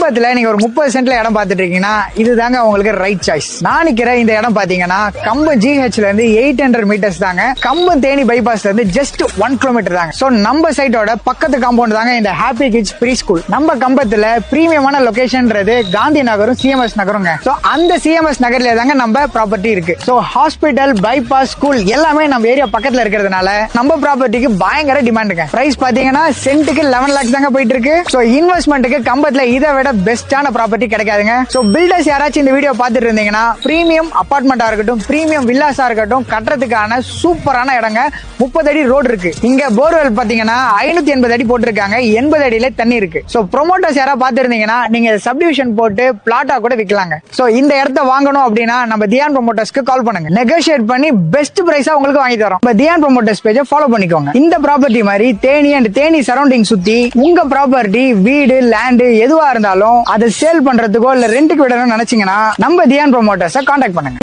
கம்பத்துல நீங்க ஒரு 30 சென்ட்ல இடம் பாத்துட்டு இருக்கீங்கன்னா இதுதாங்க உங்களுக்கு ரைட் சாய்ஸ். நான் நிக்கிற இந்த இடம் பாத்தீங்கன்னா கம்பம் GH ல இருந்து 800 மீட்டர்ஸ் தாங்க. கம்பம் தேனி பைபாஸ்ல இருந்து ஜஸ்ட் 1 கிலோமீட்டர் தாங்க. சோ நம்ம சைட்டோட பக்கத்து காம்பவுண்ட் தாங்க இந்த ஹாப்பி கிட்ஸ் ப்ரீ ஸ்கூல். நம்ம கம்பத்துல பிரீமியமான லொகேஷன்ன்றது காந்தி நகரும் CMS நகருங்க. சோ அந்த CMS நகர்ல தாங்க நம்ம ப்ராப்பர்ட்டி இருக்கு. சோ ஹாஸ்பிட்டல், பைபாஸ், ஸ்கூல் எல்லாமே நம்ம ஏரியா பக்கத்துல இருக்கிறதுனால நம்ம ப்ராப்பர்ட்டிக்கு பயங்கர டிமாண்டுங்க. பிரைஸ் பாத்தீங்கன்னா சென்ட்டுக்கு 11 lakhs தாங்க போயிட்டு இருக்கு. சோ இன்வெஸ்ட்மெண்ட்டுக்கு கம்பத்துல இதை விட பெஸ்டான ப்ராப்பர்ட்டி கிடைக்காதுங்க. சோ பில்டர்ஸ் யாராச்சும் இந்த வீடியோ பார்த்துட்டு இருந்தீங்கன்னா பிரீமியம் அபார்ட்மெண்டா இருக்கட்டும், பிரீமியம் வில்லாஸா இருக்கட்டும் கட்டுறதுக்கான சூப்பரான இடங்க. 30 அடி ரோடு இருக்கு. இங்க போர்வெல் பாத்தீங்கன்னா 580 அடி போட்டிருக்காங்க. 80 அடியில தண்ணி இருக்கு. சோ ப்ரோமோட்டர்ஸ் யாரா பார்த்திருந்தீங்கன்னா நீங்க சப்டிவிஷன் போட்டு பிளாட்டா கூட விற்கலாங்க. சோ இந்த இடத்த வாங்கணும் அப்படின்னா நம்ம தியான் ப்ரோமோட்டர்ஸ்க்கு கால் பண்ணுங்க. நெகோஷியேட் பண்ணி பெஸ்ட் பிரைஸா உங்களுக்கு வாங்கி தரோம். நம்ம தியான் ப்ரோமோட்டர்ஸ் பேஜை ஃபாலோ பண்ணிக்கோங்க. இந்த ப்ராப்பர்ட்டி மாதிரி தேனி அண்ட் தேனி சரௌண்டிங் சுத்தி உங்க ப்ராப்பர்ட்டி, வீடு, லேண்ட் எதுவா இருந்தாலும் அதை சேல் பண்றதுக்கோ இல்ல ரெண்டுக்கு விடணும்னு நினைச்சீங்கன்னா நம்ம தியான் ப்ரோமோட்டர்ஸை கான்டாக்ட் பண்ணுங்க.